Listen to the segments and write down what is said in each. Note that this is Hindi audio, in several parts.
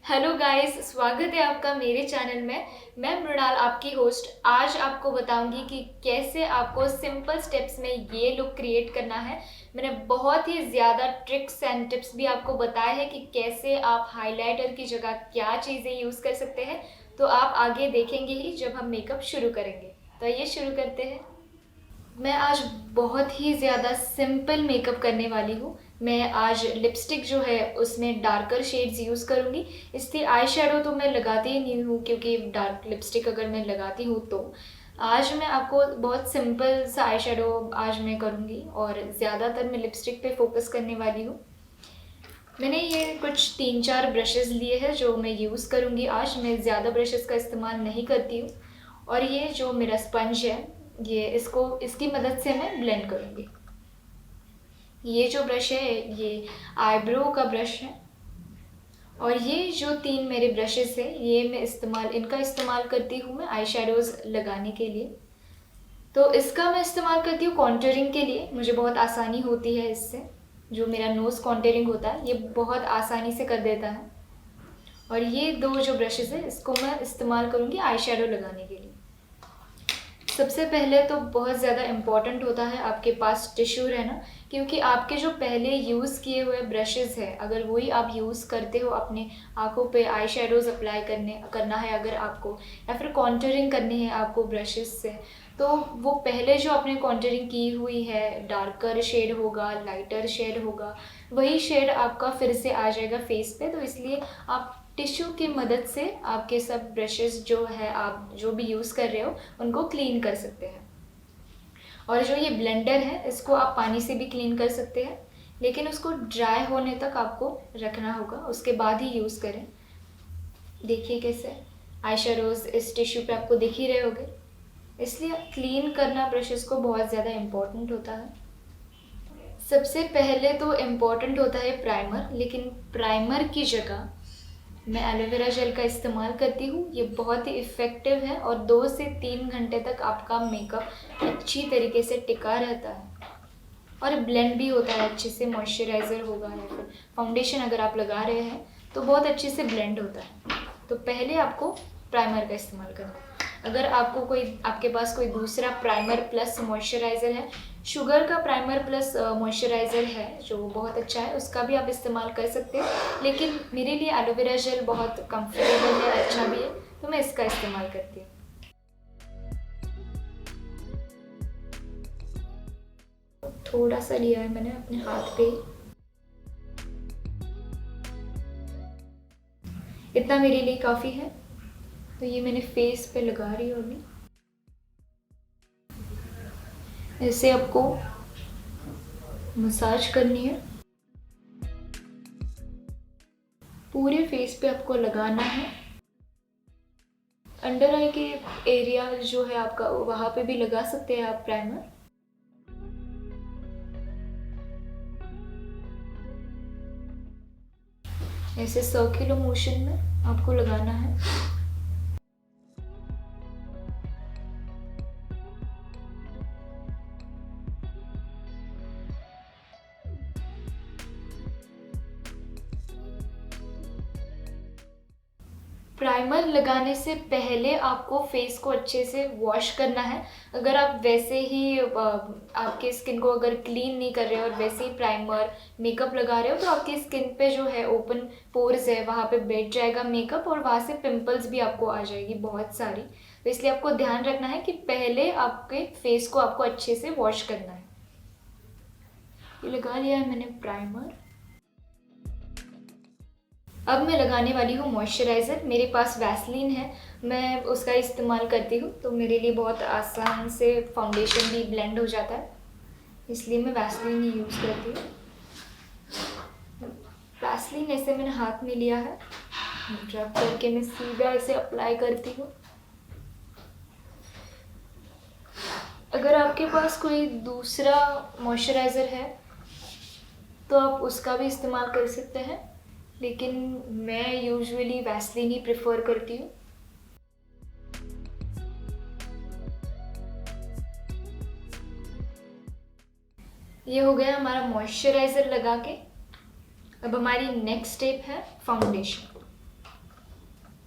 हेलो गाइस, स्वागत है आपका मेरे चैनल में। मैं मृणाल, आपकी होस्ट। आज आपको बताऊंगी कि कैसे आपको सिंपल स्टेप्स में ये लुक क्रिएट करना है। मैंने बहुत ही ज़्यादा ट्रिक्स एंड टिप्स भी आपको बताए हैं कि कैसे आप हाइलाइटर की जगह क्या चीज़ें यूज़ कर सकते हैं। तो आप आगे देखेंगे ही जब हम मेकअप शुरू करेंगे। तो ये शुरू करते हैं। मैं आज बहुत ही ज़्यादा सिंपल मेकअप करने वाली हूँ। मैं आज लिपस्टिक जो है उसमें डार्कर शेड्स यूज़ करूँगी। इसलिए आई शेडो तो मैं लगाती ही नहीं हूँ, क्योंकि डार्क लिपस्टिक अगर मैं लगाती हूँ तो आज मैं आपको बहुत सिंपल सा आई शेडो आज मैं करूँगी और ज़्यादातर मैं लिपस्टिक पे फोकस करने वाली हूँ। मैंने ये कुछ 3-4 ब्रशेज़ लिए हैं जो मैं यूज़ करूँगी आज। मैं ज़्यादा ब्रशेज़ का इस्तेमाल नहीं करती हूँ। और ये जो मेरा स्पंज है, ये इसकी मदद से मैं ब्लेंड करूँगी। ये जो ब्रश है ये आईब्रो का ब्रश है। और ये जो 3 मेरे ब्रशेज़ हैं ये मैं इनका इस्तेमाल करती हूँ मैं आई शेडोज़ लगाने के लिए। तो इसका मैं इस्तेमाल करती हूँ कॉन्टूरिंग के लिए। मुझे बहुत आसानी होती है इससे। जो मेरा नोज़ कॉन्टूरिंग होता है ये बहुत आसानी से कर देता है। और ये 2 जो ब्रशेज़ हैं इसको मैं इस्तेमाल करूँगी आई शेडो लगाने के लिए। सबसे पहले तो बहुत ज़्यादा इम्पॉर्टेंट होता है आपके पास टिश्यू रहना, क्योंकि आपके जो पहले यूज़ किए हुए ब्रशेज़ हैं अगर वही आप यूज़ करते हो अपने आँखों पे आई शेडोज़ अप्लाई करना है अगर आपको, या फिर कॉन्टूरिंग करनी है आपको ब्रशेज़ से, तो वो पहले जो आपने कॉन्टूरिंग की हुई है डार्कर शेड होगा, लाइटर शेड होगा, वही शेड आपका फिर से आ जाएगा फेस पे। तो इसलिए आप टिश्यू की मदद से आपके सब ब्रशेज़ जो है आप जो भी यूज़ कर रहे हो उनको क्लीन कर सकते हैं। और जो ये ब्लेंडर है इसको आप पानी से भी क्लीन कर सकते हैं, लेकिन उसको ड्राई होने तक आपको रखना होगा, उसके बाद ही यूज़ करें। देखिए कैसे आई शेडोज़ इस टिश्यू पे आपको दिख ही रहे होंगे। इसलिए क्लीन करना ब्रशेज़ को बहुत ज़्यादा इम्पोर्टेंट होता है। सबसे पहले तो इम्पोर्टेंट होता है प्राइमर, लेकिन प्राइमर की जगह मैं एलोवेरा जेल का इस्तेमाल करती हूँ। ये बहुत ही इफ़ेक्टिव है और 2 से 3 घंटे तक आपका मेकअप अच्छी तरीके से टिका रहता है और ब्लेंड भी होता है अच्छे से। मॉइस्चराइज़र होगा या फिर फाउंडेशन अगर आप लगा रहे हैं तो बहुत अच्छे से ब्लेंड होता है। तो पहले आपको प्राइमर का इस्तेमाल करना है। अगर आपके पास कोई दूसरा प्राइमर प्लस मॉइस्चराइज़र है, शुगर का प्राइमर प्लस मॉइस्चराइज़र है जो बहुत अच्छा है, उसका भी आप इस्तेमाल कर सकते हैं। लेकिन मेरे लिए एलोवेरा जेल बहुत कंफर्टेबल है, अच्छा भी है, तो मैं इसका इस्तेमाल करती हूँ। थोड़ा सा लिया है मैंने अपने हाथ पे। इतना मेरे लिए काफ़ी है। तो ये मैंने फेस पे लगा रही हूँ अभी। ऐसे आपको मसाज करनी है, पूरे फेस पे आपको लगाना है। अंडर आई के एरिया जो है आपका वहाँ पे भी लगा सकते हैं आप प्राइमर। ऐसे सर्कुलर मोशन में आपको लगाना है। प्राइमर लगाने से पहले आपको फेस को अच्छे से वॉश करना है। अगर आप वैसे ही आपके स्किन को अगर क्लीन नहीं कर रहे हो और वैसे ही प्राइमर मेकअप लगा रहे हो तो आपकी स्किन पे जो है ओपन पोर्स है वहाँ पे बैठ जाएगा मेकअप और वहाँ से पिंपल्स भी आपको आ जाएगी बहुत सारी। तो इसलिए आपको ध्यान रखना है कि पहले आपके फेस को आपको अच्छे से वॉश करना है। ये लगा लिया है मैंने प्राइमर। अब मैं लगाने वाली हूँ मॉइस्चराइज़र। मेरे पास वैसलीन है, मैं उसका इस्तेमाल करती हूँ, तो मेरे लिए बहुत आसान से फाउंडेशन भी ब्लेंड हो जाता है, इसलिए मैं वैसलीन ही यूज़ करती हूँ। वैसलीन ऐसे मैंने हाथ में लिया है, रब करके मैं सीधा ऐसे अप्लाई करती हूँ। अगर आपके पास कोई दूसरा मॉइस्चराइज़र है तो आप उसका भी इस्तेमाल कर सकते हैं, लेकिन मैं यूजुअली वैसलीन ही प्रेफर करती हूँ। ये हो गया हमारा मॉइस्चराइज़र लगा के। अब हमारी नेक्स्ट स्टेप है फाउंडेशन।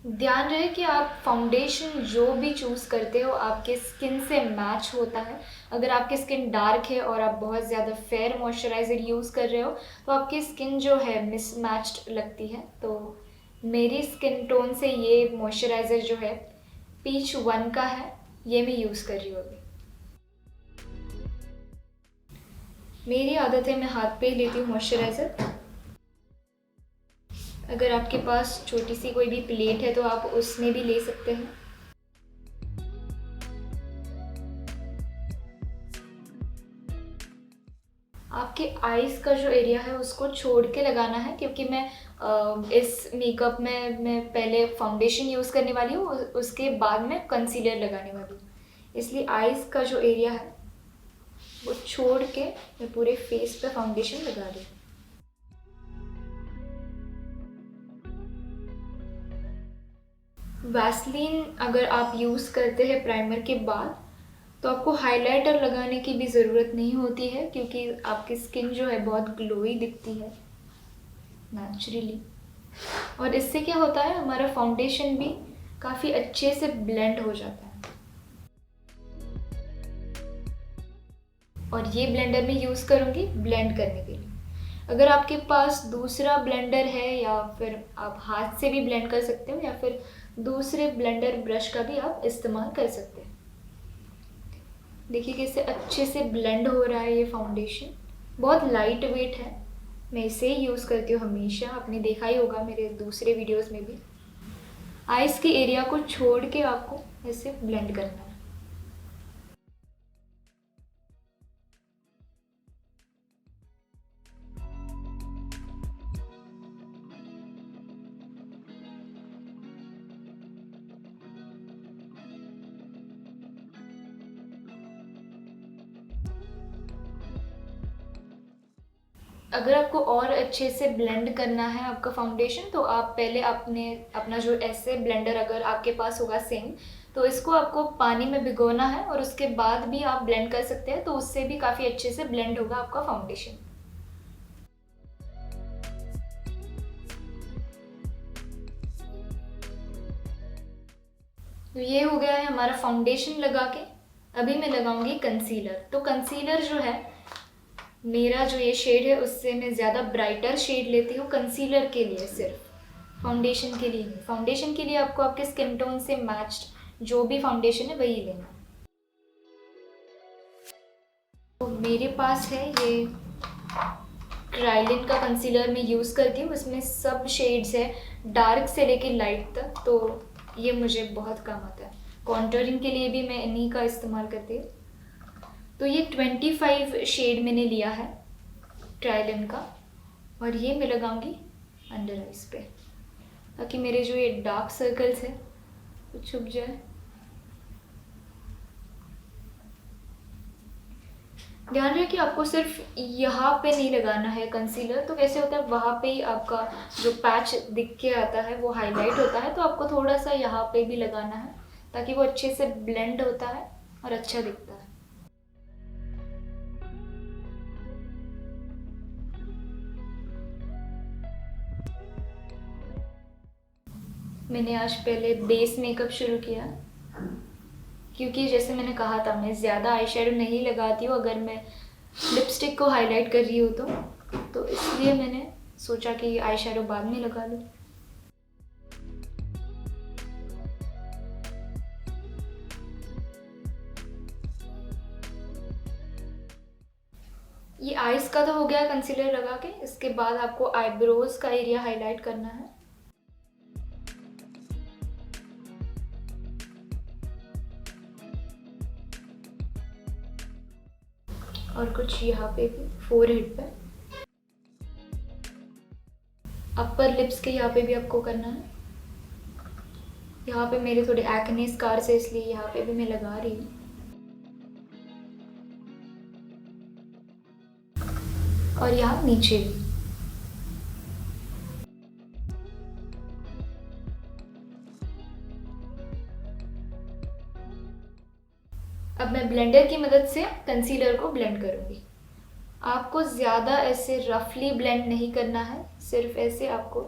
ध्यान रहे कि आप फाउंडेशन जो भी चूज़ करते हो आपके स्किन से मैच होता है। अगर आपकी स्किन डार्क है और आप बहुत ज़्यादा फेयर मॉइस्चराइज़र यूज़ कर रहे हो तो आपकी स्किन जो है मिसमैच्ड लगती है। तो मेरी स्किन टोन से ये मॉइस्चराइज़र जो है पीच 1 का है, ये मैं यूज़ कर रही हूँ अभी। मेरी आदत है मैं हाथ पे ही लेती हूँ मॉइस्चराइज़र। अगर आपके पास छोटी सी कोई भी प्लेट है तो आप उसमें भी ले सकते हैं। आपके आईज़ का जो एरिया है उसको छोड़ के लगाना है, क्योंकि मैं इस मेकअप में मैं पहले फाउंडेशन यूज़ करने वाली हूँ, उसके बाद मैं कंसीलर लगाने वाली हूँ। इसलिए आईज़ का जो एरिया है वो छोड़ के मैं पूरे फेस पे फाउंडेशन लगा रही हूँ। वैसलीन अगर आप यूज़ करते हैं प्राइमर के बाद तो आपको हाइलाइटर लगाने की भी ज़रूरत नहीं होती है, क्योंकि आपकी स्किन जो है बहुत ग्लोई दिखती है नेचुरली। और इससे क्या होता है, हमारा फाउंडेशन भी काफ़ी अच्छे से ब्लेंड हो जाता है। और ये ब्लेंडर मैं यूज़ करूँगी ब्लेंड करने के लिए। अगर आपके पास दूसरा ब्लेंडर है या फिर आप हाथ से भी ब्लेंड कर सकते हो या फिर दूसरे ब्लेंडर ब्रश का भी आप इस्तेमाल कर सकते हैं। देखिए कैसे अच्छे से ब्लेंड हो रहा है ये फाउंडेशन, बहुत लाइट वेट है। मैं इसे ही यूज़ करती हूँ हमेशा, आपने देखा ही होगा मेरे दूसरे वीडियोस में भी। आइज़ के एरिया को छोड़ के आपको ऐसे ब्लेंड करना है। अगर आपको और अच्छे से ब्लेंड करना है आपका फाउंडेशन तो आप पहले अपना जो ऐसे ब्लेंडर अगर आपके पास होगा सेम, तो इसको आपको पानी में भिगोना है और उसके बाद भी आप ब्लेंड कर सकते हैं, तो उससे भी काफ़ी अच्छे से ब्लेंड होगा आपका फाउंडेशन। तो ये हो गया है हमारा फाउंडेशन लगा के। अभी मैं लगाऊंगी कंसीलर। तो कंसीलर जो है मेरा जो ये शेड है उससे मैं ज़्यादा ब्राइटर शेड लेती हूँ कंसीलर के लिए, सिर्फ फाउंडेशन के लिए नहीं। फाउंडेशन के लिए आपको आपके स्किन टोन से मैच्ड जो भी फाउंडेशन है वही लेना। तो मेरे पास है ये क्राइलिन का कंसीलर मैं यूज़ करती हूँ, इसमें सब शेड्स है डार्क से लेके लाइट तक, तो ये मुझे बहुत काम आता है। कॉन्टोरिंग के लिए भी मैं इन्हीं का इस्तेमाल करती हूँ। तो ये 25 शेड मैंने लिया है क्राइलिन का, और ये मैं लगाऊंगी अंडर आइज पे, ताकि मेरे जो ये डार्क सर्कल्स है वो छुप जाए। ध्यान रहे कि आपको सिर्फ यहाँ पे नहीं लगाना है कंसीलर, तो कैसे होता है वहाँ पे ही आपका जो पैच दिख के आता है वो हाईलाइट होता है, तो आपको थोड़ा सा यहाँ पे भी लगाना है ताकि वो अच्छे से ब्लेंड होता है और अच्छा दिखता है। मैंने आज पहले बेस मेकअप शुरू किया, क्योंकि जैसे मैंने कहा था मैं ज़्यादा आई शेडो नहीं लगाती हूँ अगर मैं लिपस्टिक को हाईलाइट कर रही हूँ तो इसलिए मैंने सोचा कि आई शेडो बाद में लगा लूँ। ये आईज का तो हो गया कंसीलर लगा के, इसके बाद आपको आईब्रोज का एरिया हाईलाइट करना है। और कुछ यहाँ पे भी फोरहेड पे, अपर लिप्स के यहाँ पे भी आपको करना है। यहाँ पे मेरे थोड़े एक्ने स्कार्स है इसलिए यहाँ पे भी मैं लगा रही हूँ। और यहाँ नीचे भी। अब मैं ब्लेंडर की मदद से कंसीलर को ब्लेंड करूँगी। आपको ज़्यादा ऐसे रफली ब्लेंड नहीं करना है, सिर्फ ऐसे आपको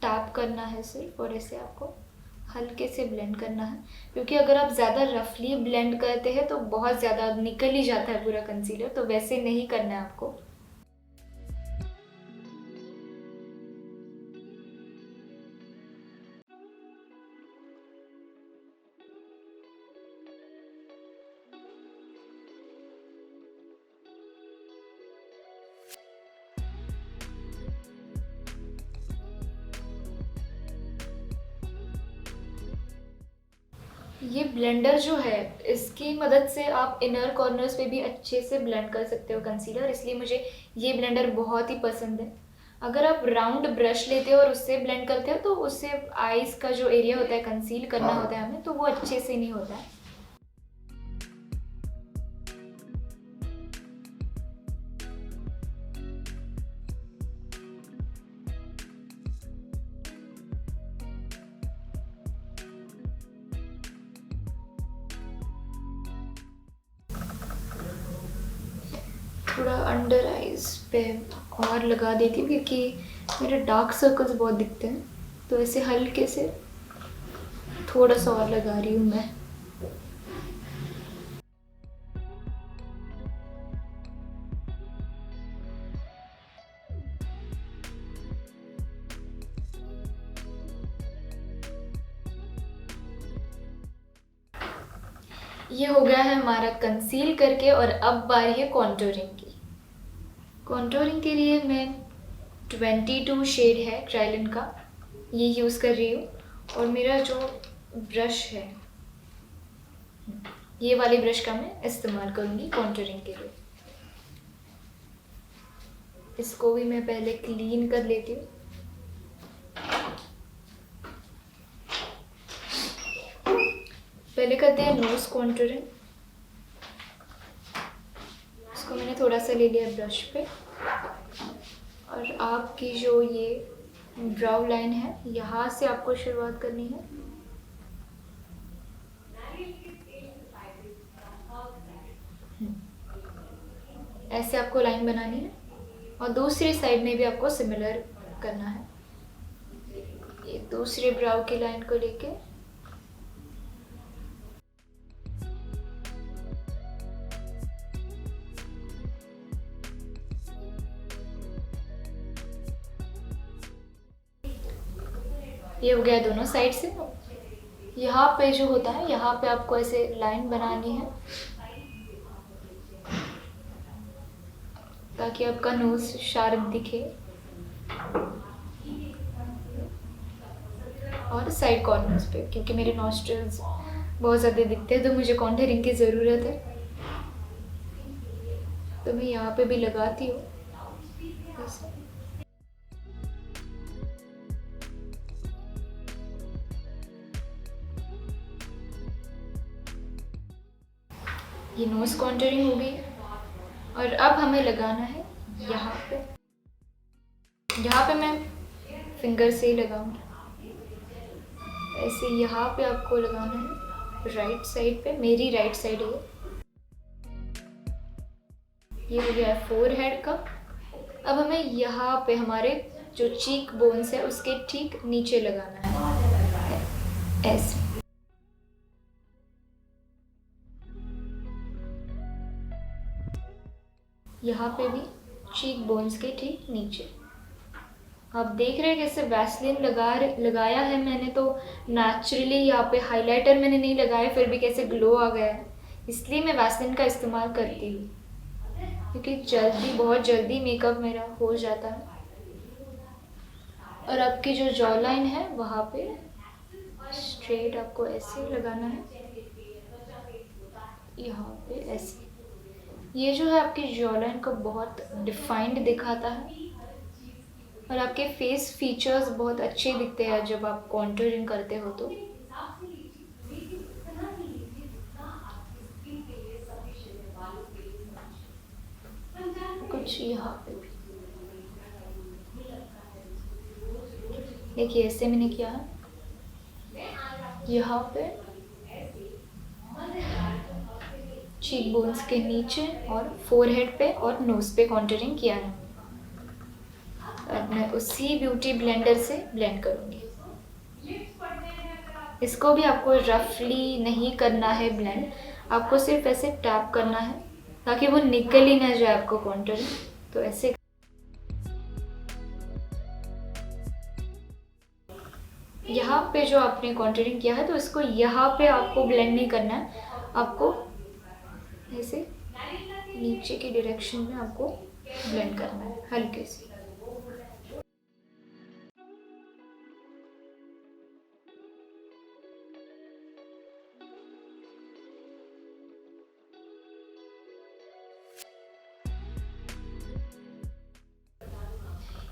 टैप करना है सिर्फ, और ऐसे आपको हल्के से ब्लेंड करना है, क्योंकि अगर आप ज़्यादा रफली ब्लेंड करते हैं तो बहुत ज़्यादा निकल ही जाता है पूरा कंसीलर, तो वैसे नहीं करना है आपको। ये ब्लेंडर जो है, इसकी मदद से आप इनर कॉर्नर्स पे भी अच्छे से ब्लेंड कर सकते हो कंसीलर, इसलिए मुझे ये ब्लेंडर बहुत ही पसंद है। अगर आप राउंड ब्रश लेते हो और उससे ब्लेंड करते हो तो उससे आईज का जो एरिया होता है कंसील करना होता है हमें, तो वो अच्छे से नहीं होता है। थोड़ा अंडर आइज पे और लगा देती हूँ, क्योंकि मेरे डार्क सर्कल्स बहुत दिखते हैं, तो ऐसे हल्के से थोड़ा सा और लगा रही हूँ मैं। ये हो गया है हमारा कंसील करके, और अब बारी है कॉन्टूरिंग की। कॉन्टूरिंग के लिए मैं 22 शेड है क्राइलिन का, ये यूज़ कर रही हूँ। और मेरा जो ब्रश है, ये वाली ब्रश का मैं इस्तेमाल करूँगी कॉन्टूरिंग के लिए। इसको भी मैं पहले क्लीन कर लेती हूँ। पहले करते हैं नोज कॉन्टूरिंग। इसको मैंने थोड़ा सा ले लिया ब्रश पे, और आपकी जो ये ब्राउ लाइन है, यहाँ से आपको शुरुआत करनी है। ऐसे आपको लाइन बनानी है, और दूसरी साइड में भी आपको सिमिलर करना है। ये दूसरे ब्राउ की लाइन को लेके ये हो गया दोनों साइड से। यहाँ पे जो होता है, यहाँ पे आपको ऐसे लाइन बनानी है ताकि आपका नोज शार्प दिखे। और साइड कॉर्नर्स पे, क्योंकि मेरे नॉस्ट्रल्स बहुत ज़्यादा दिखते हैं तो मुझे कॉन्टूरिंग की ज़रूरत है, तो मैं यहाँ पे भी लगाती हूँ ऐसे। ये नोज कॉन्टूरिंग हो गई, और अब हमें लगाना है यहाँ पे। यहाँ पे मैं फिंगर से ही लगाऊंगी ऐसे। यहाँ पे आपको लगाना है राइट साइड पे, मेरी राइट साइड है ये हो गया है फोरहेड का। अब हमें यहाँ पे हमारे जो चीक बोन्स है उसके ठीक नीचे लगाना है ऐसे। यहाँ पे भी चीक बोन्स के ठीक नीचे। आप देख रहे हैं कैसे वैसलीन लगाया है मैंने, तो नेचुरली यहाँ पे हाइलाइटर मैंने नहीं लगाया, फिर भी कैसे ग्लो आ गया है। इसलिए मैं वैसलीन का इस्तेमाल करती हूँ, क्योंकि बहुत जल्दी मेकअप मेरा हो जाता है। और आपकी जो जॉ लाइन है वहाँ पे स्ट्रेट आपको ऐसे लगाना है, यहाँ पे ऐसे। ये जो है आपकी जॉ लाइन को बहुत डिफाइंड दिखाता है, और आपके फेस फीचर्स बहुत अच्छे दिखते हैं जब आप कॉन्टूरिंग करते हो तो। कुछ यहाँ पे भी देखिए ऐसे मैंने किया है, यहाँ पे चीक बोन्स के नीचे और फोरहेड पे और नोज पे कॉन्टूरिंग किया है। मैं उसी ब्यूटी ब्लेंडर से ब्लेंड करूँगी। इसको भी आपको रफली नहीं करना है ब्लेंड, आपको सिर्फ ऐसे टैप करना है ताकि वो निकल ही ना जाए आपको कॉन्टूरिंग। तो ऐसे यहाँ पे जो आपने कॉन्टूरिंग किया है तो इसको यहाँ पे आपको ब्लेंड नहीं करना है, आपको ऐसे नीचे की डायरेक्शन में आपको ब्लेंड करना है हल्के से।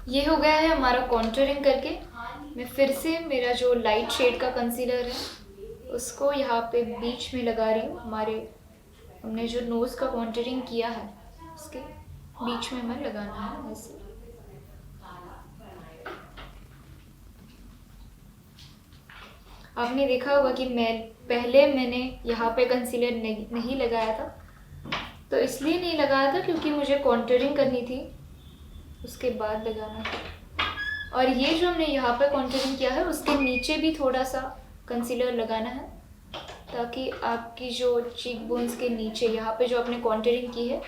ये हो गया है हमारा कॉन्टूरिंग करके। मैं फिर से मेरा जो लाइट शेड का कंसीलर है उसको यहाँ पे बीच में लगा रही हूँ। हमने जो नोज़ का कॉन्टूरिंग किया है उसके बीच में हमें लगाना है ऐसे। आपने देखा होगा कि मैंने यहाँ पे कंसीलर नहीं लगाया था, तो इसलिए नहीं लगाया था क्योंकि मुझे कॉन्टूरिंग करनी थी, उसके बाद लगाना था। और ये जो हमने यहाँ पे कॉन्टूरिंग किया है उसके नीचे भी थोड़ा सा कंसीलर लगाना है ताकि आपकी जो चीक बोन्स के नीचे यहाँ पे जो आपने कॉन्टूरिंग की है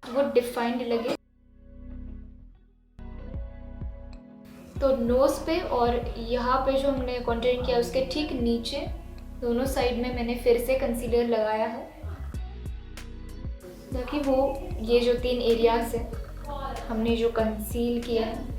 वो डिफाइंड लगे। तो नोज़ पे और यहाँ पे जो हमने कॉन्टूरिंग किया उसके ठीक नीचे दोनों साइड में मैंने फिर से कंसीलर लगाया है ताकि वो ये जो 3 एरियाज है हमने जो कंसील किया है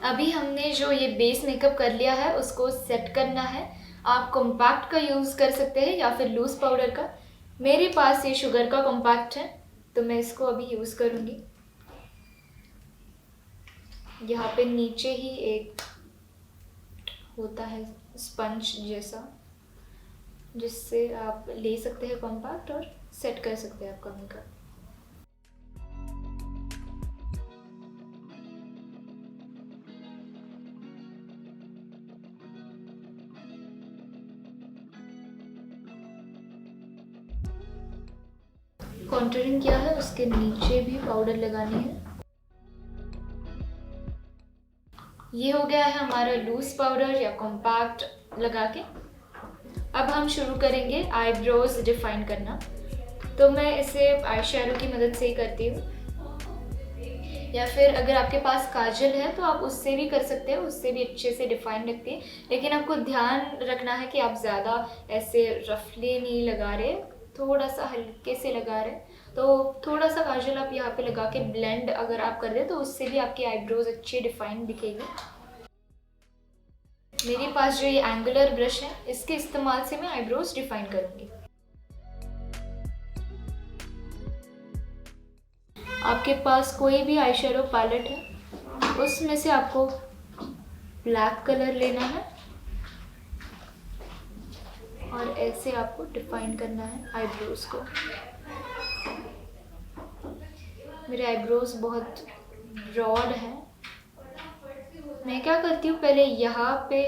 अभी हमने जो ये बेस मेकअप कर लिया है उसको सेट करना है। आप कॉम्पैक्ट का यूज़ कर सकते हैं या फिर लूज़ पाउडर का। मेरे पास ये शुगर का कॉम्पैक्ट है तो मैं इसको अभी यूज़ करूँगी। यहाँ पे नीचे ही एक होता है स्पंज जैसा जिससे आप ले सकते हैं कॉम्पैक्ट और सेट कर सकते हैं आपका मेकअप। कॉन्टूरिंग किया है उसके नीचे भी पाउडर लगानी है। ये हो गया है हमारा लूज पाउडर या कॉम्पैक्ट लगा के। अब हम शुरू करेंगे आईब्रोज डिफाइन करना। तो मैं इसे आई शैडो की मदद से ही करती हूँ, या फिर अगर आपके पास काजल है तो आप उससे भी कर सकते हैं, उससे भी अच्छे से डिफाइन लगती है। लेकिन आपको ध्यान रखना है कि आप ज़्यादा ऐसे रफली नहीं लगा रहे, थोड़ा सा हल्के से लगा रहे। तो थोड़ा सा काजल आप यहाँ पे लगा के ब्लेंड अगर आप कर दें तो उससे भी आपकी आईब्रोज अच्छी डिफाइन दिखेगी। मेरे पास जो ये एंगुलर ब्रश है इसके इस्तेमाल से मैं आईब्रोज डिफाइन करूँगी। आपके पास कोई भी आई शेडो पैलेट है उसमें से आपको ब्लैक कलर लेना है और ऐसे आपको डिफाइन करना है आईब्रोज को। मेरे आईब्रोज बहुत ब्रॉड है। मैं क्या करती हूँ, पहले यहाँ पे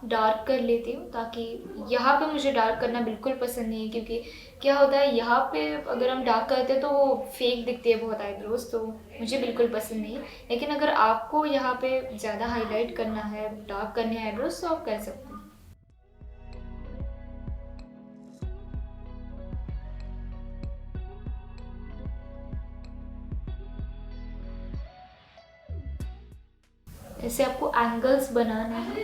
डार्क कर लेती हूँ ताकि यहाँ पे मुझे डार्क करना बिल्कुल पसंद नहीं है, क्योंकि क्या होता है यहाँ पे अगर हम डार्क करते हैं तो वो फेक दिखती है बहुत आईब्रोज, तो मुझे बिल्कुल पसंद नहीं है। लेकिन अगर आपको यहाँ पे ज़्यादा हाईलाइट करना है, डार्क करने हैं आईब्रोज, तो आप कर सकते हैं। ऐसे आपको एंगल्स बनाना है।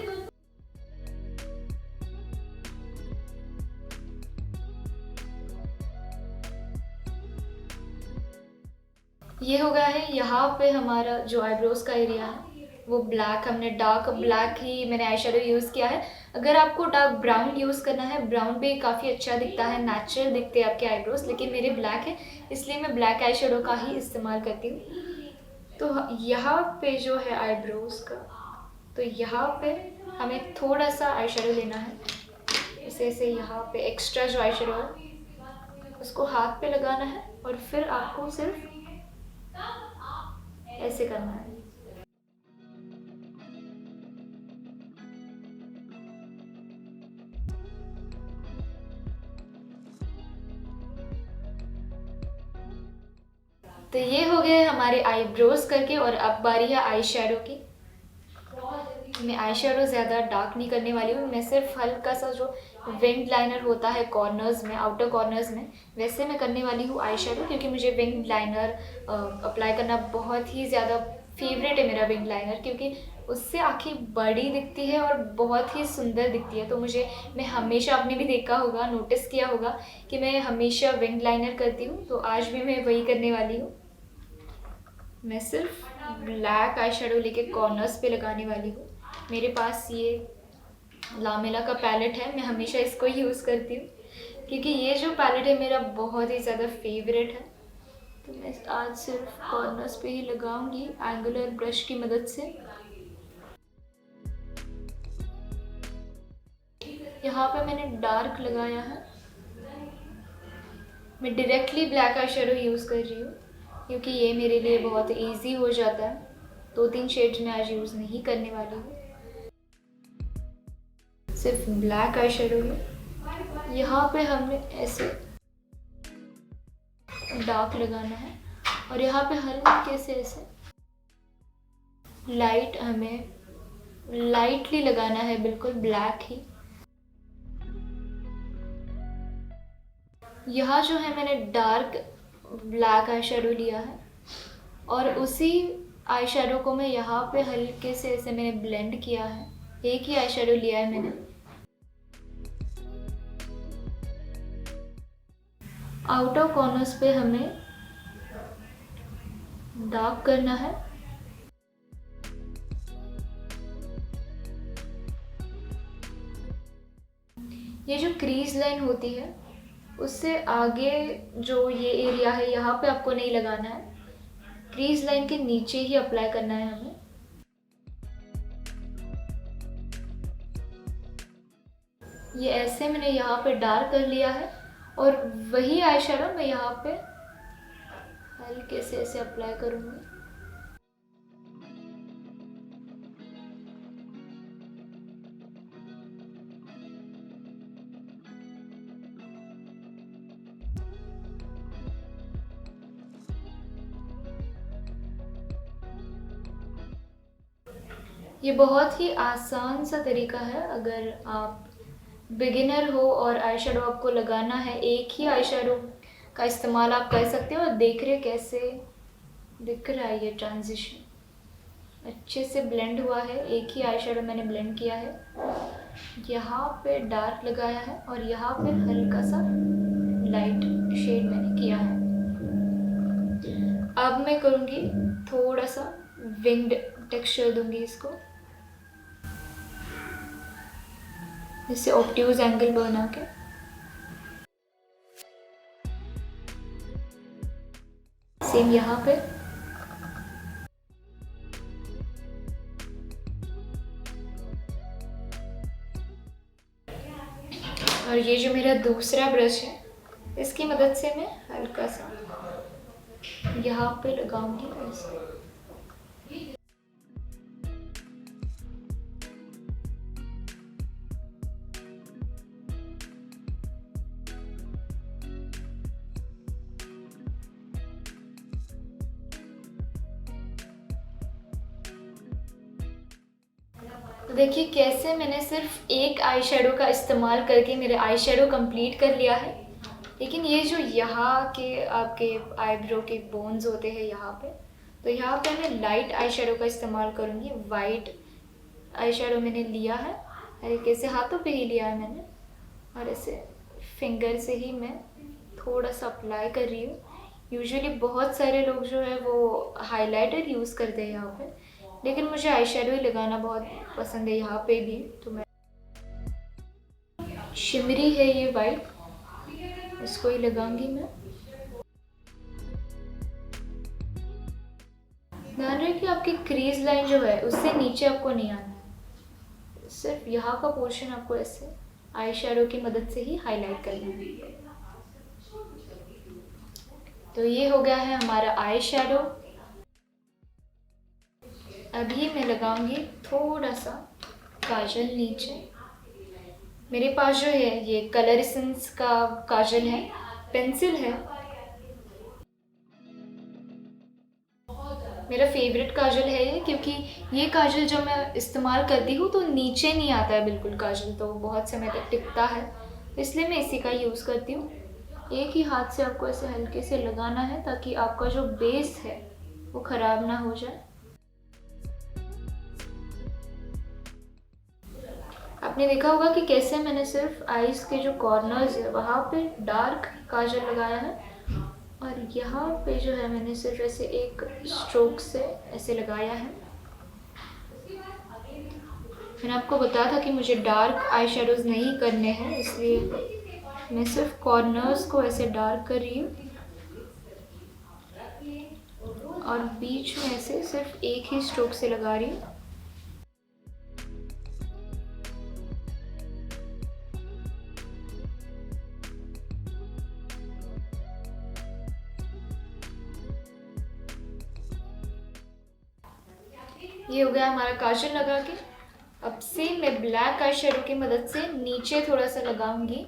ये हो गया है। यहाँ पे हमारा जो आईब्रोज का एरिया है वो ब्लैक, हमने डार्क ब्लैक ही मैंने आई शेडो यूज़ किया है। अगर आपको डार्क ब्राउन यूज़ करना है, ब्राउन भी काफ़ी अच्छा दिखता है, नेचुरल दिखते हैं आपके आईब्रोज, लेकिन मेरे ब्लैक है इसलिए मैं ब्लैक आई शेडो का ही इस्तेमाल करती हूँ। तो यहाँ पे जो है आईब्रोज का, तो यहाँ पे हमें थोड़ा सा आई शेडो लेना है। ऐसे यहाँ पे एक्स्ट्रा जो आई शेडो है उसको हाथ पे लगाना है और फिर आपको सिर्फ ऐसे करना है। तो ये हो गए हमारे आईब्रोज करके, और अब बारी है आई शेडो की। मैं आई शेडो ज़्यादा डार्क नहीं करने वाली हूँ, मैं सिर्फ हल्का सा जो विंग लाइनर होता है कॉर्नर्स में, आउटर कॉर्नर्स में, वैसे मैं करने वाली हूँ आई शेडो, क्योंकि मुझे विंग लाइनर अप्लाई करना बहुत ही ज़्यादा फेवरेट है मेरा विंग लाइनर, क्योंकि उससे आँखें बड़ी दिखती है और बहुत ही सुंदर दिखती है। तो मैं हमेशा, आपने भी देखा होगा, नोटिस किया होगा कि मैं हमेशा विंग लाइनर करती हूँ, तो आज भी मैं वही करने वाली हूँ। मैं सिर्फ ब्लैक आई शेडो लेके कॉर्नर्स पे लगाने वाली हूँ। मेरे पास ये लामेला का पैलेट है, मैं हमेशा इसको यूज़ करती हूँ, क्योंकि ये जो पैलेट है मेरा बहुत ही ज़्यादा फेवरेट है। तो मैं आज सिर्फ कॉर्नर्स पे ही लगाऊंगी एंगुलर ब्रश की मदद से। यहाँ पे मैंने डार्क लगाया है। मैं directly black eye shadow use कर रही हूँ, क्योंकि ये मेरे लिए बहुत इजी हो जाता है। 2-3 शेड्स में आज यूज़ नहीं करने वाली हूँ, सिर्फ ब्लैक आई शेडो है। यहाँ पे हमने ऐसे डार्क लगाना है, और यहाँ पे हल्के से ऐसे लाइट हमें लाइटली लगाना है, बिल्कुल ब्लैक ही। यहाँ जो है मैंने डार्क ब्लैक आई शेडो लिया है, और उसी आई शेडो को मैं यहाँ पे हल्के से ऐसे मैंने ब्लेंड किया है। एक ही आई शेडो लिया है मैंने। आउटर कॉर्नर्स पे हमें डार्क करना है। ये जो क्रीज लाइन होती है उससे आगे जो ये एरिया है यहाँ पे आपको नहीं लगाना है, क्रीज लाइन के नीचे ही अप्लाई करना है हमें। ये ऐसे मैंने यहाँ पे डार्क कर लिया है, और वही आई शेडो मैं यहाँ पे हल्के से ऐसे अप्लाई करूँगी। ये बहुत ही आसान सा तरीका है। अगर आप बिगिनर हो और आई शेडो आपको लगाना है, एक ही आई शेडो का इस्तेमाल आप कर सकते हो। और देख रहे कैसे दिख रहा है, ये ट्रांजिशन अच्छे से ब्लेंड हुआ है। एक ही आई शेडो मैंने ब्लेंड किया है, यहाँ पे डार्क लगाया है और यहाँ पे हल्का सा लाइट शेड मैंने किया है। अब मैं करूँगी थोड़ा सा विंग्ड टेक्सचर दूंगी इसको, जिससे ऑब्ट्यूज एंगल बना के। सेम यहाँ पे। और ये जो मेरा दूसरा ब्रश है, इसकी मदद से मैं हल्का सा यहाँ पे लगाऊंगी ऐसे। तो देखिए कैसे मैंने सिर्फ एक आई शेडो का इस्तेमाल करके मेरे आई शेडो कंप्लीट कर लिया है। लेकिन ये जो यहाँ के आपके आईब्रो के बोन्स होते हैं यहाँ पे, तो यहाँ पे मैं लाइट आई शेडो का इस्तेमाल करूँगी। वाइट आई शेडो मैंने लिया है, हल्के से हाथों पे ही लिया है मैंने, और ऐसे फिंगर से ही मैं थोड़ा सा अप्लाई कर रही हूँ। यूजुअली बहुत सारे लोग जो है वो हाइलाइटर यूज़ करते हैं यहाँ पे, लेकिन मुझे आई शेडो ही लगाना बहुत पसंद है यहाँ पे भी। तो मैं शिमरी है ये वाइट, इसको ही लगाऊंगी मैं। ध्यान रहे कि आपकी क्रीज लाइन जो है उससे नीचे आपको नहीं आना है, सिर्फ यहाँ का पोर्शन आपको ऐसे आई शेडो की मदद से ही हाईलाइट करना है। तो ये हो गया है हमारा आई शेडो। अभी मैं लगाऊंगी थोड़ा सा काजल नीचे। मेरे पास जो है ये कलर एसेंस का काजल है, पेंसिल है। मेरा फेवरेट काजल है ये, क्योंकि ये काजल जब मैं इस्तेमाल करती हूँ तो नीचे नहीं आता है बिल्कुल काजल, तो बहुत समय तक टिकता है, इसलिए मैं इसी का यूज़ करती हूँ। एक ही हाथ से आपको ऐसे हल्के से लगाना है ताकि आपका जो बेस है वो ख़राब ना हो जाए। आपने देखा होगा कि कैसे मैंने सिर्फ आईज के जो कॉर्नर्स है वहाँ पे डार्क काजल लगाया है, और यहाँ पे जो है मैंने सिर्फ ऐसे एक स्ट्रोक से ऐसे लगाया है। मैंने आपको बताया था कि मुझे डार्क आई शेडोज़ नहीं करने हैं, इसलिए मैं सिर्फ कॉर्नर्स को ऐसे डार्क कर रही हूँ और बीच में ऐसे सिर्फ एक ही स्ट्रोक से लगा रही हूँ। ये हो गया हमारा काजल लगा के। अब से मैं ब्लैक आई शेडो की मदद से नीचे थोड़ा सा लगाऊंगी।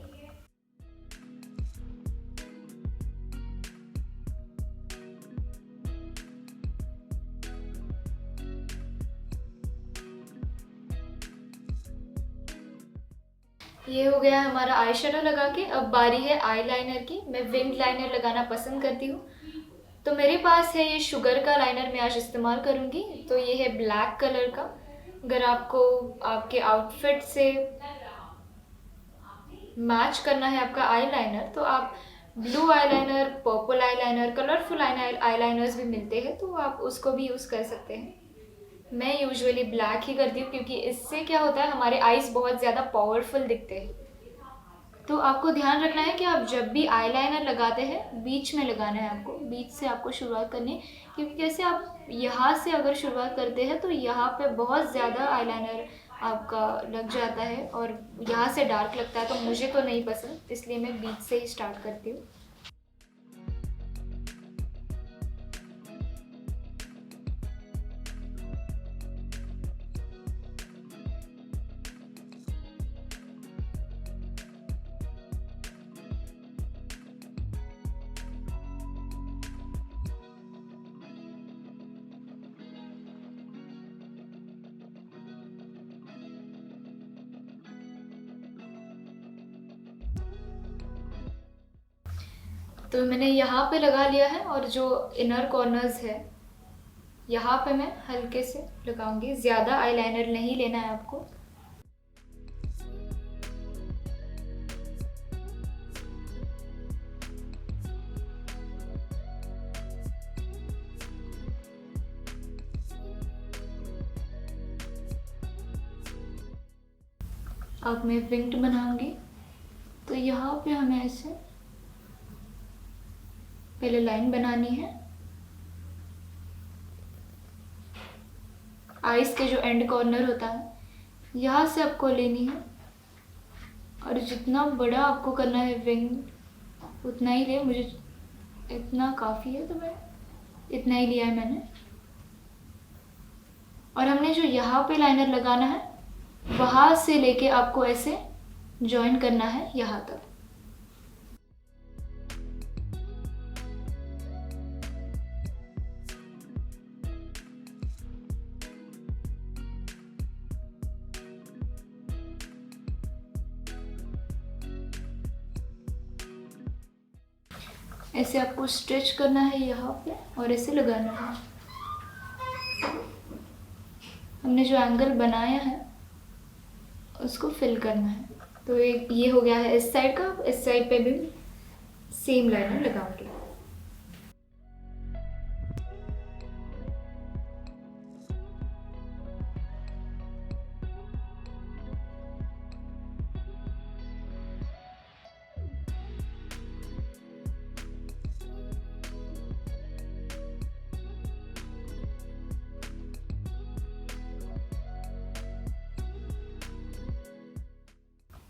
ये हो गया हमारा आई शेडो लगा के। अब बारी है आई लाइनर की। मैं विंग लाइनर लगाना पसंद करती हूँ, तो मेरे पास है ये शुगर का लाइनर मैं आज इस्तेमाल करूँगी। तो ये है ब्लैक कलर का। अगर आपको आपके आउटफिट से मैच करना है आपका आई लाइनर, तो आप blue eyeliner, purple eyeliner, colourful eyeliners भी मिलते हैं, तो आप उसको भी यूज़ कर सकते हैं। मैं यूजुअली ब्लैक ही करती हूँ, क्योंकि इससे क्या होता है हमारे आईज बहुत ज़्यादा पावरफुल दिखते हैं। तो आपको ध्यान रखना है कि आप जब भी आईलाइनर लगाते हैं बीच में लगाना है, आपको बीच से आपको शुरुआत करनी है, क्योंकि कैसे आप यहाँ से अगर शुरुआत करते हैं तो यहाँ पे बहुत ज़्यादा आईलाइनर आपका लग जाता है और यहाँ से डार्क लगता है, तो मुझे तो नहीं पसंद, इसलिए मैं बीच से ही स्टार्ट करती हूँ। तो मैंने यहाँ पे लगा लिया है, और जो इनर कॉर्नर्स है यहाँ पे मैं हल्के से लगाऊंगी। ज़्यादा आईलाइनर नहीं लेना है आपको। अब मैं विंग्ड बनाऊंगी, तो यहाँ पे हमें ऐसे पहले लाइन बनानी है। आईज के जो एंड कॉर्नर होता है यहाँ से आपको लेनी है, और जितना बड़ा आपको करना है विंग उतना ही ले। मुझे इतना काफ़ी है तो मैं इतना ही लिया है मैंने। और हमने जो यहाँ पे लाइनर लगाना है वहाँ से लेके आपको ऐसे जॉइन करना है यहाँ तक। ऐसे आपको स्ट्रेच करना है यहाँ पे और ऐसे लगाना है। हमने जो एंगल बनाया है उसको फिल करना है। तो ये हो गया है इस साइड का। इस साइड पे भी सेम लाइनर लगाऊंगी।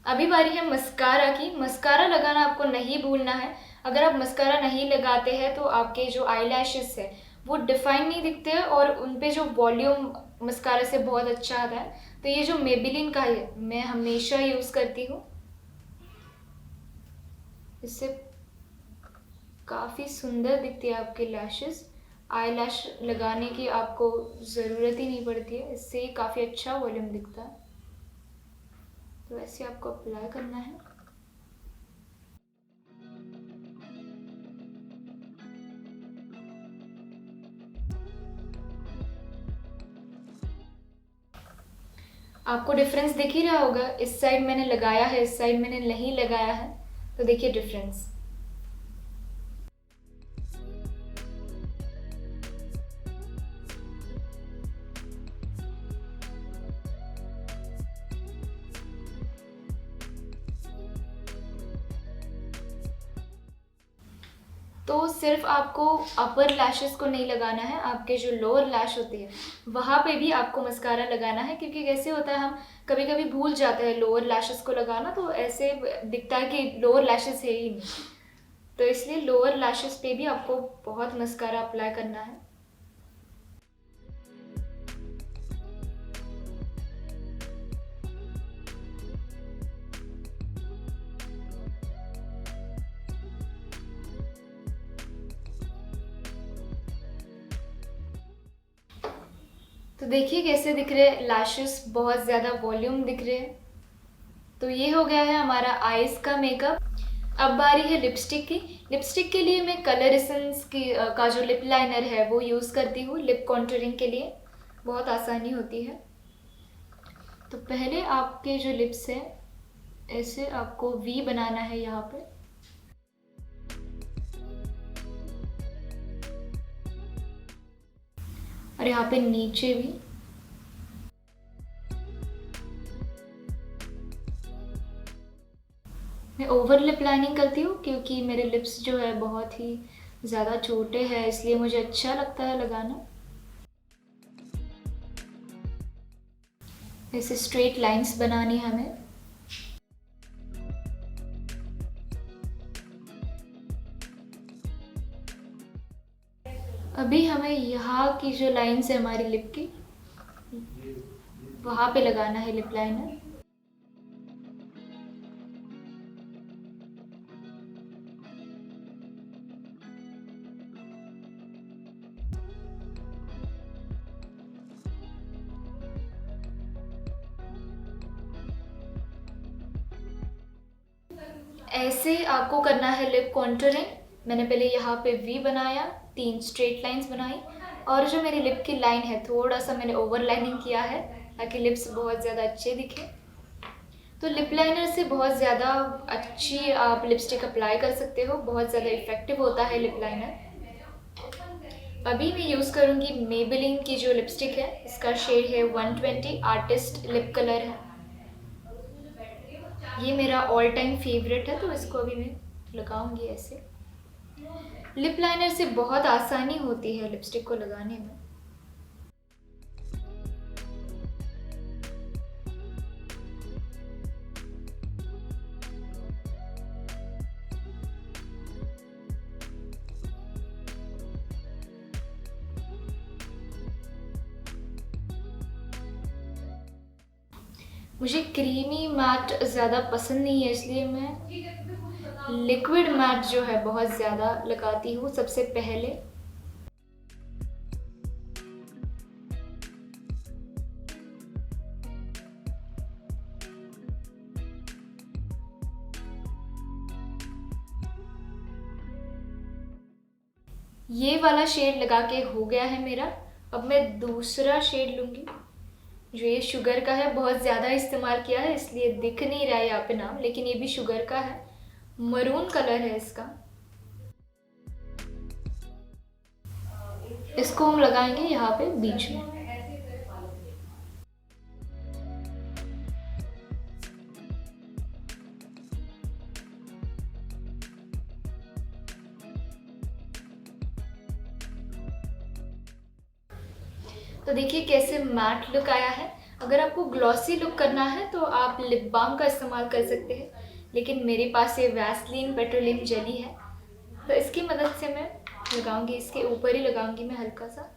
अभी बारी है मस्कारा की। मस्कारा लगाना आपको नहीं भूलना है। अगर आप मस्कारा नहीं लगाते हैं तो आपके जो आई लैशेस है वो डिफाइन नहीं दिखते हैं, और उन पे जो वॉल्यूम मस्कारा से बहुत अच्छा आता है। तो ये जो मेबेलिन का है मैं हमेशा यूज़ करती हूँ। इससे काफ़ी सुंदर दिखती है आपके लैशेस। आई लैश लगाने की आपको ज़रूरत ही नहीं पड़ती है, इससे काफ़ी अच्छा वॉल्यूम दिखता है। तो ऐसे आपको अप्लाई करना है। आपको डिफरेंस दिख ही रहा होगा, इस साइड मैंने लगाया है, इस साइड मैंने नहीं लगाया है, तो देखिए डिफरेंस। तो सिर्फ आपको अपर लैशेस को नहीं लगाना है, आपके जो लोअर लैश होती है वहाँ पे भी आपको मस्कारा लगाना है, क्योंकि कैसे होता है हम कभी कभी भूल जाते हैं लोअर लैशेस को लगाना, तो ऐसे दिखता है कि लोअर लैशेस है ही नहीं। तो इसलिए लोअर लैशेस पे भी आपको बहुत मस्कारा अप्लाई करना है। तो देखिए कैसे दिख रहे हैं लैशेस, बहुत ज़्यादा वॉल्यूम दिख रहे हैं। तो ये हो गया है हमारा आईज का मेकअप। अब बारी है लिपस्टिक की। लिपस्टिक के लिए मैं कलर एसेंस की का जो लिप लाइनर है वो यूज़ करती हूँ लिप कॉन्टूरिंग के लिए, बहुत आसानी होती है। तो पहले आपके जो लिप्स हैं ऐसे आपको वी बनाना है यहाँ पे, और यहाँ पे नीचे भी। मैं ओवर लिप लाइनिंग करती हूँ क्योंकि मेरे लिप्स जो है बहुत ही ज़्यादा छोटे हैं, इसलिए मुझे अच्छा लगता है लगाना। ऐसे स्ट्रेट लाइंस बनानी है हमें। अभी हमें यहाँ की जो लाइंस है हमारी लिप की, वहाँ पे लगाना है लिप लाइनर। ऐसे आपको करना है लिप कॉन्टूरिंग। मैंने पहले यहाँ पे वी बनाया, 3 स्ट्रेट लाइंस बनाई, और जो मेरी लिप की लाइन है थोड़ा सा मैंने ओवर लाइनिंग किया है ताकि लिप्स बहुत ज़्यादा अच्छे दिखें। तो लिप लाइनर से बहुत ज़्यादा अच्छी आप लिपस्टिक अप्लाई कर सकते हो, बहुत ज़्यादा इफ़ेक्टिव होता है लिप लाइनर। अभी मैं यूज़ करूँगी मेबेलिन की जो लिपस्टिक है, इसका शेड है 120, आर्टिस्ट लिप कलर है। ये मेरा ऑल टाइम फेवरेट है, तो इसको अभी मैं लगाऊंगी ऐसे। लिप लाइनर से बहुत आसानी होती है लिपस्टिक को लगाने में। मुझे क्रीमी मैट ज़्यादा पसंद नहीं है, इसलिए मैं लिक्विड मैट जो है बहुत ज़्यादा लगाती हूँ सबसे पहले। ये वाला शेड लगा के हो गया है मेरा। अब मैं दूसरा शेड लूँगी, जो ये शुगर का है, बहुत ज़्यादा इस्तेमाल किया है इसलिए दिख नहीं रहा है यहाँ पे नाम, लेकिन ये भी शुगर का है, मरून कलर है इसका। इसको हम लगाएंगे यहाँ पे बीच में। तो देखिए कैसे मैट लुक आया है। अगर आपको ग्लॉसी लुक करना है तो आप लिप बाम का इस्तेमाल कर सकते हैं, लेकिन मेरे पास ये वैसलीन पेट्रोलियम जेली है, तो इसकी मदद से मैं लगाऊंगी, इसके ऊपर ही लगाऊंगी मैं हल्का सा।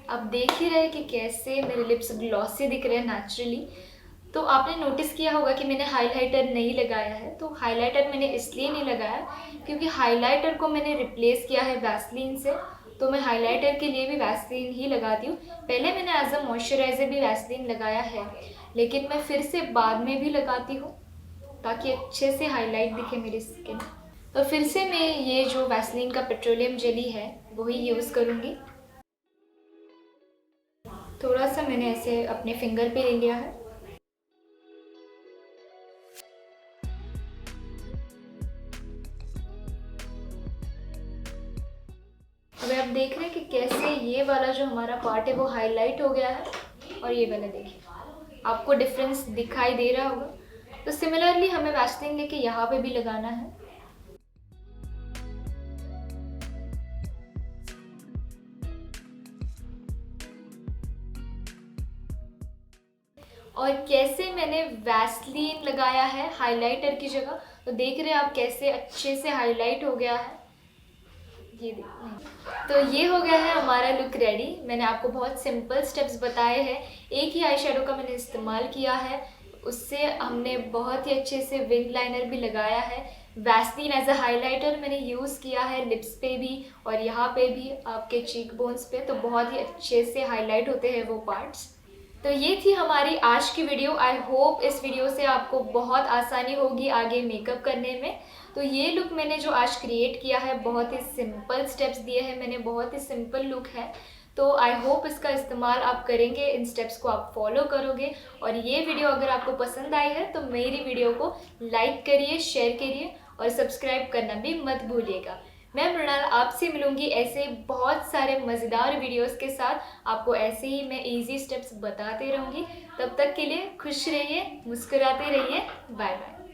आप देख ही रहे कि कैसे मेरे लिप्स ग्लॉसी दिख रहे हैं नेचुरली। तो आपने नोटिस किया होगा कि मैंने हाइलाइटर नहीं लगाया है। तो हाइलाइटर मैंने इसलिए नहीं लगाया क्योंकि हाइलाइटर को मैंने रिप्लेस किया है वैसलीन से। तो मैं हाइलाइटर के लिए भी वैसलीन ही लगाती हूँ। पहले मैंने एज अ मॉइस्चराइज़र भी वैसलीन लगाया है, लेकिन मैं फिर से बाद में भी लगाती हूँ ताकि अच्छे से हाईलाइट दिखे मेरी स्किन। तो फिर से मैं ये जो वैसलीन का पेट्रोलियम जेली है वही यूज़ करूँगी। थोड़ा सा मैंने ऐसे अपने फिंगर पे ले लिया है। अब आप देख रहे हैं कि कैसे ये वाला जो हमारा पार्ट है वो हाईलाइट हो गया है, और ये वाला देखिए आपको डिफरेंस दिखाई दे रहा होगा। तो सिमिलरली हमें वैसलीन लेके यहाँ पे भी लगाना है। और कैसे मैंने वैसलीन लगाया है हाइलाइटर की जगह, तो देख रहे हैं आप कैसे अच्छे से हाईलाइट हो गया है। ये देखिए, तो ये हो गया है हमारा लुक रेडी। मैंने आपको बहुत सिंपल स्टेप्स बताए हैं। एक ही आई शेडो का मैंने इस्तेमाल किया है, उससे हमने बहुत ही अच्छे से विंग लाइनर भी लगाया है। वैसलीन एज अ हाइलाइटर मैंने यूज़ किया है लिप्स पे भी और यहाँ पे भी आपके चीक बोन्स पे, तो बहुत ही अच्छे से हाईलाइट होते हैं वो पार्ट्स। तो ये थी हमारी आज की वीडियो। आई होप इस वीडियो से आपको बहुत आसानी होगी आगे मेकअप करने में। तो ये लुक मैंने जो आज क्रिएट किया है, बहुत ही सिंपल स्टेप्स दिए हैं मैंने, बहुत ही सिंपल लुक है। तो आई होप इसका इस्तेमाल आप करेंगे, इन स्टेप्स को आप फॉलो करोगे। और ये वीडियो अगर आपको पसंद आई है तो मेरी वीडियो को लाइक करिए, शेयर करिए और सब्सक्राइब करना भी मत भूलिएगा। मैं मृणाल आपसे मिलूंगी ऐसे बहुत सारे मज़ेदार वीडियोस के साथ। आपको ऐसे ही मैं इजी स्टेप्स बताते रहूँगी। तब तक के लिए खुश रहिए, मुस्कुराते रहिए। Bye bye.